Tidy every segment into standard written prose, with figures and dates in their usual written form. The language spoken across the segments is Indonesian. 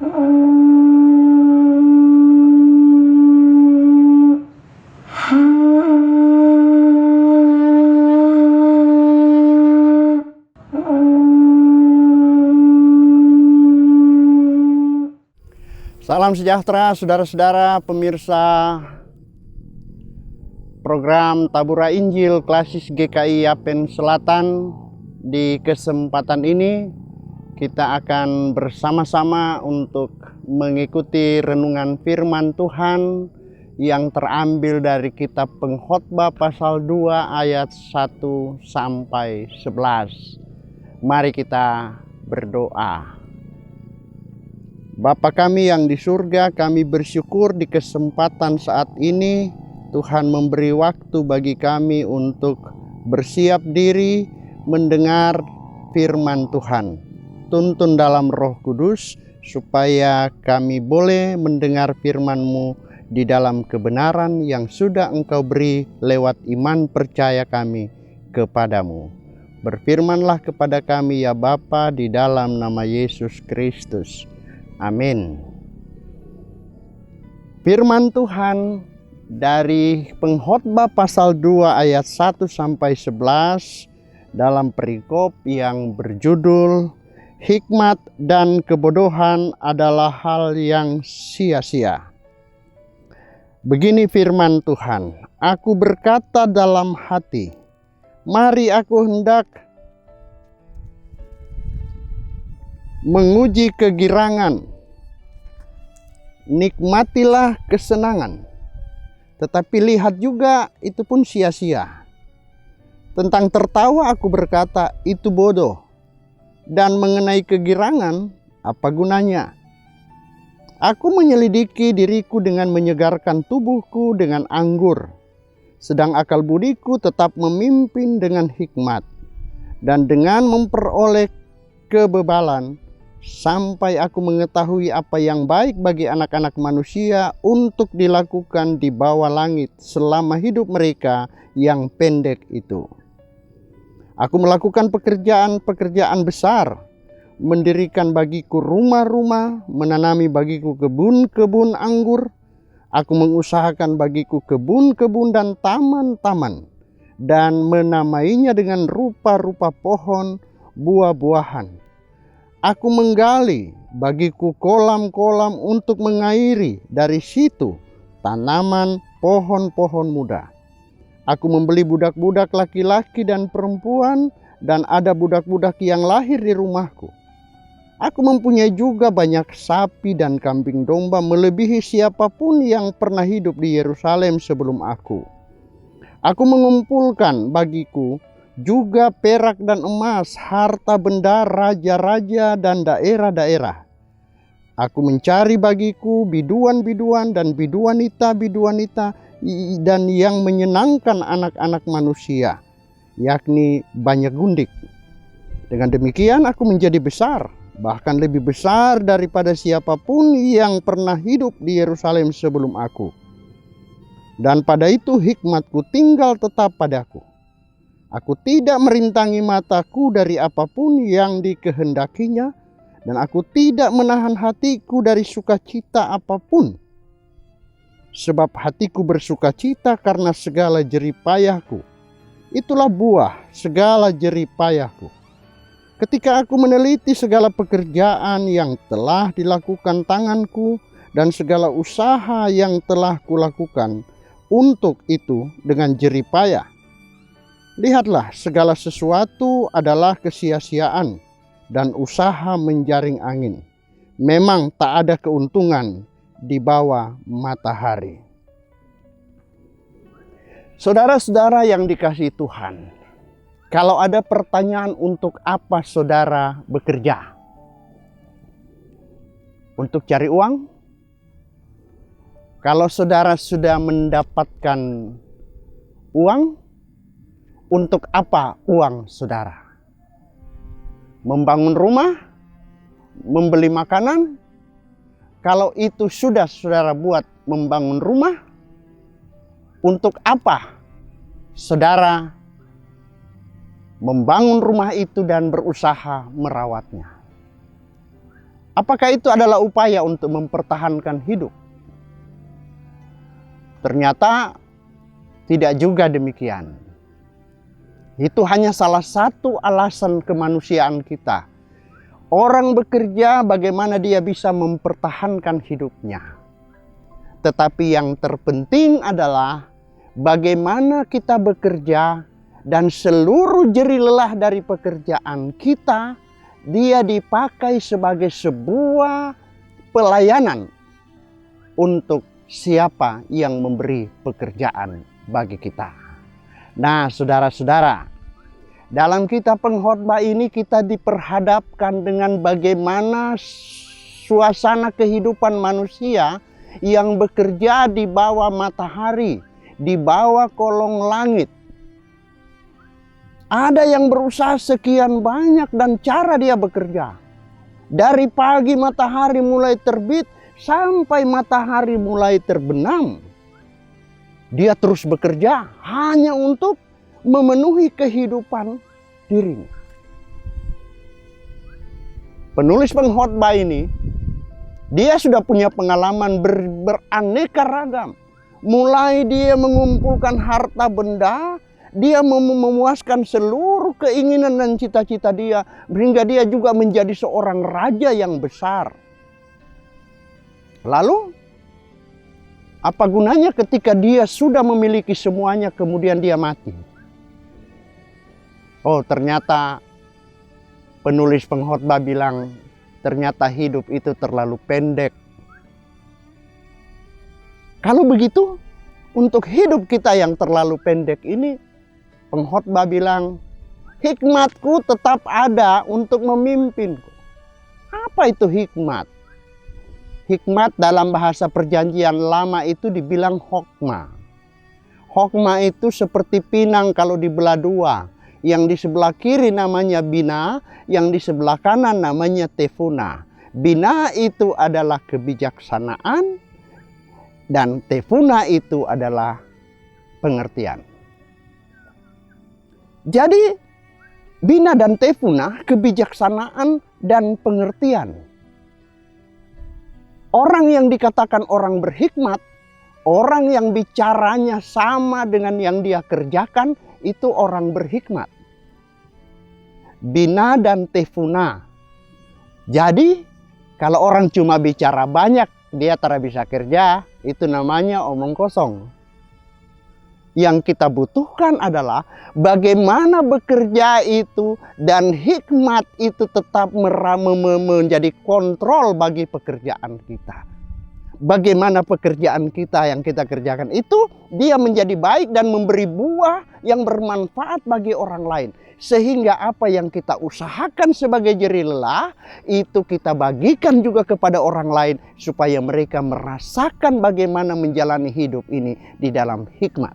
Salam sejahtera saudara-saudara pemirsa program Tabura Injil Klasis GKI Yapen Selatan. Di kesempatan ini kita akan bersama-sama untuk mengikuti renungan firman Tuhan yang terambil dari kitab Pengkhotbah pasal 2 ayat 1 sampai 11. Mari kita berdoa. Bapa kami yang di surga, kami bersyukur di kesempatan saat ini Tuhan memberi waktu bagi kami untuk bersiap diri mendengar firman Tuhan. Tuntun dalam Roh Kudus supaya kami boleh mendengar firman-Mu di dalam kebenaran yang sudah Engkau beri lewat iman percaya kami kepadamu. Berfirmanlah kepada kami ya Bapa di dalam nama Yesus Kristus. Amin. Firman Tuhan dari Pengkhotbah pasal 2 ayat 1 sampai 11 dalam perikop yang berjudul Hikmat dan kebodohan adalah hal yang sia-sia. Begini firman Tuhan, aku berkata dalam hati, mari aku hendak menguji kegirangan. Nikmatilah kesenangan, tetapi lihat juga itu pun sia-sia. Tentang tertawa aku berkata itu bodoh, dan mengenai kegirangan apa gunanya? Aku menyelidiki diriku dengan menyegarkan tubuhku dengan anggur, sedang akal budiku tetap memimpin dengan hikmat, dan dengan memperoleh kebebalan, sampai aku mengetahui apa yang baik bagi anak-anak manusia untuk dilakukan di bawah langit selama hidup mereka yang pendek itu. Aku melakukan pekerjaan-pekerjaan besar, mendirikan bagiku rumah-rumah, menanami bagiku kebun-kebun anggur. Aku mengusahakan bagiku kebun-kebun dan taman-taman, dan menamainya dengan rupa-rupa pohon buah-buahan. Aku menggali bagiku kolam-kolam untuk mengairi dari situ tanaman pohon-pohon muda. Aku membeli budak-budak laki-laki dan perempuan, dan ada budak-budak yang lahir di rumahku. Aku mempunyai juga banyak sapi dan kambing domba melebihi siapapun yang pernah hidup di Yerusalem sebelum aku. Aku mengumpulkan bagiku juga perak dan emas, harta benda raja-raja dan daerah-daerah. Aku mencari bagiku biduan-biduan dan biduanita-biduanita dan yang menyenangkan anak-anak manusia, yakni banyak gundik. Dengan demikian aku menjadi besar, bahkan lebih besar daripada siapapun yang pernah hidup di Yerusalem sebelum aku. Dan pada itu hikmatku tinggal tetap padaku. Aku tidak merintangi mataku dari apapun yang dikehendakinya, dan aku tidak menahan hatiku dari sukacita apapun. Sebab hatiku bersukacita karena segala jerih payahku. Itulah buah segala jerih payahku. Ketika aku meneliti segala pekerjaan yang telah dilakukan tanganku, dan segala usaha yang telah kulakukan untuk itu dengan jerih payah, lihatlah, segala sesuatu adalah kesia-siaan dan usaha menjaring angin. Memang tak ada keuntungan di bawah matahari. Saudara-saudara yang dikasihi Tuhan, kalau ada pertanyaan untuk apa saudara bekerja? Untuk cari uang? Kalau saudara sudah mendapatkan uang, untuk apa uang saudara? Membangun rumah? Membeli makanan? Kalau itu sudah saudara buat membangun rumah, untuk apa saudara membangun rumah itu dan berusaha merawatnya? Apakah itu adalah upaya untuk mempertahankan hidup? Ternyata tidak juga demikian. Itu hanya salah satu alasan kemanusiaan kita. Orang bekerja bagaimana dia bisa mempertahankan hidupnya. Tetapi yang terpenting adalah bagaimana kita bekerja dan seluruh jerih lelah dari pekerjaan kita, dia dipakai sebagai sebuah pelayanan untuk siapa yang memberi pekerjaan bagi kita. Nah, saudara-saudara, dalam kitab Pengkhotbah ini kita diperhadapkan dengan bagaimana suasana kehidupan manusia yang bekerja di bawah matahari, di bawah kolong langit. Ada yang berusaha sekian banyak dan cara dia bekerja. Dari pagi matahari mulai terbit sampai matahari mulai terbenam. Dia terus bekerja hanya untuk memenuhi kehidupan dirinya. Penulis Pengkhotbah ini, dia sudah punya pengalaman beraneka ragam. Mulai dia mengumpulkan harta benda, dia memuaskan seluruh keinginan dan cita-cita dia, sehingga dia juga menjadi seorang raja yang besar. Lalu, apa gunanya ketika dia sudah memiliki semuanya kemudian dia mati? Oh, ternyata penulis Pengkhotbah bilang, ternyata hidup itu terlalu pendek. Kalau begitu, untuk hidup kita yang terlalu pendek ini, Pengkhotbah bilang, hikmatku tetap ada untuk memimpinku. Apa itu hikmat? Hikmat dalam bahasa perjanjian lama itu dibilang hokma. Hokma itu seperti pinang kalau dibelah dua. Yang di sebelah kiri namanya bina, yang di sebelah kanan namanya tefuna. Bina itu adalah kebijaksanaan, dan tefuna itu adalah pengertian. Jadi, bina dan tefuna, kebijaksanaan dan pengertian. Orang yang dikatakan orang berhikmat, orang yang bicaranya sama dengan yang dia kerjakan, itu orang berhikmat. Bina dan tefuna. Jadi, kalau orang cuma bicara banyak, dia tak bisa kerja, itu namanya omong kosong. Yang kita butuhkan adalah bagaimana bekerja itu dan hikmat itu tetap menjadi kontrol bagi pekerjaan kita. Bagaimana pekerjaan kita yang kita kerjakan itu dia menjadi baik dan memberi buah yang bermanfaat bagi orang lain. Sehingga apa yang kita usahakan sebagai jerih lelah itu kita bagikan juga kepada orang lain supaya mereka merasakan bagaimana menjalani hidup ini di dalam hikmat.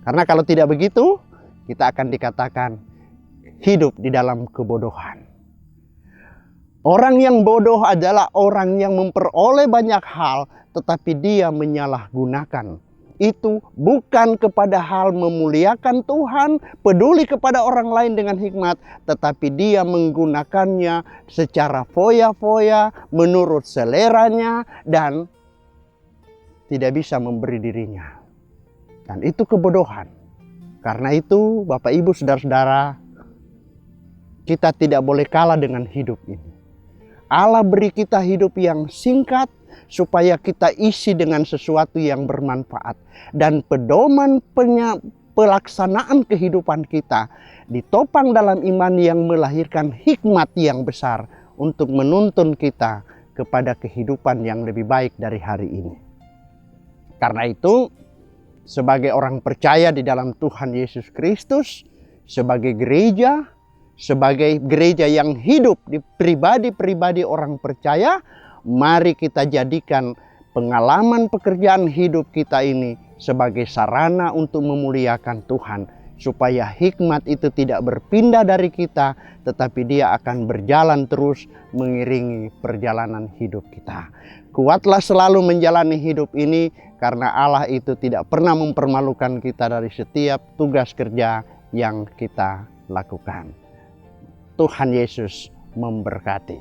Karena kalau tidak begitu, kita akan dikatakan hidup di dalam kebodohan. Orang yang bodoh adalah orang yang memperoleh banyak hal, tetapi dia menyalahgunakan. Itu bukan kepada hal memuliakan Tuhan, peduli kepada orang lain dengan hikmat, tetapi dia menggunakannya secara foya-foya, menurut seleranya, dan tidak bisa memberi dirinya. Dan itu kebodohan. Karena itu, Bapak Ibu Saudara-saudara, kita tidak boleh kalah dengan hidup ini. Allah beri kita hidup yang singkat supaya kita isi dengan sesuatu yang bermanfaat. Dan pedoman pelaksanaan kehidupan kita ditopang dalam iman yang melahirkan hikmat yang besar untuk menuntun kita kepada kehidupan yang lebih baik dari hari ini. Karena itu, sebagai orang percaya di dalam Tuhan Yesus Kristus, sebagai gereja yang hidup di pribadi-pribadi orang percaya, mari kita jadikan pengalaman pekerjaan hidup kita ini sebagai sarana untuk memuliakan Tuhan. Supaya hikmat itu tidak berpindah dari kita, tetapi dia akan berjalan terus mengiringi perjalanan hidup kita. Kuatlah selalu menjalani hidup ini, karena Allah itu tidak pernah mempermalukan kita dari setiap tugas kerja yang kita lakukan. Tuhan Yesus memberkati.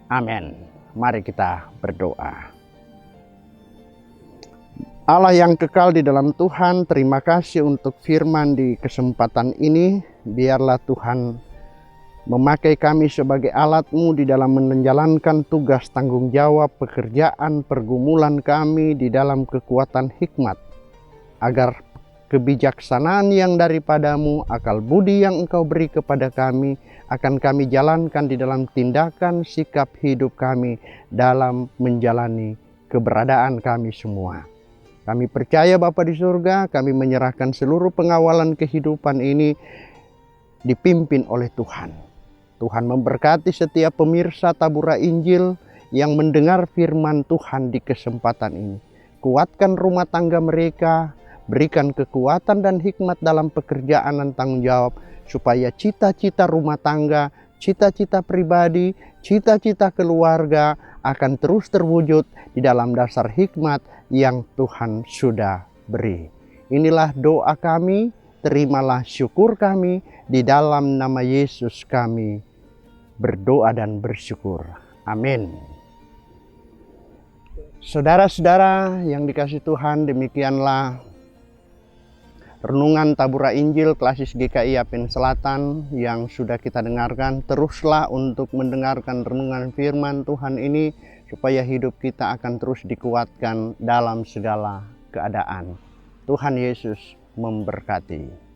Amin. Mari kita berdoa. Allah yang kekal di dalam Tuhan, terima kasih untuk firman di kesempatan ini. Biarlah Tuhan memakai kami sebagai alat-Mu di dalam menjalankan tugas tanggung jawab pekerjaan pergumulan kami di dalam kekuatan hikmat, agar kebijaksanaan yang daripada-Mu, akal budi yang Engkau beri kepada kami, akan kami jalankan di dalam tindakan sikap hidup kami dalam menjalani keberadaan kami semua. Kami percaya Bapa di surga, kami menyerahkan seluruh pengawalan kehidupan ini dipimpin oleh Tuhan. Tuhan memberkati setiap pemirsa Tabura Injil yang mendengar firman Tuhan di kesempatan ini. Kuatkan rumah tangga mereka, berikan kekuatan dan hikmat dalam pekerjaan dan tanggung jawab, supaya cita-cita rumah tangga, cita-cita pribadi, cita-cita keluarga akan terus terwujud di dalam dasar hikmat yang Tuhan sudah beri. Inilah doa kami, terimalah syukur kami, di dalam nama Yesus kami berdoa dan bersyukur. Amin. Saudara-saudara yang dikasihi Tuhan, demikianlah renungan Tabura Injil Klasis GKI Yapen Selatan yang sudah kita dengarkan. Teruslah untuk mendengarkan renungan firman Tuhan ini, supaya hidup kita akan terus dikuatkan dalam segala keadaan. Tuhan Yesus memberkati.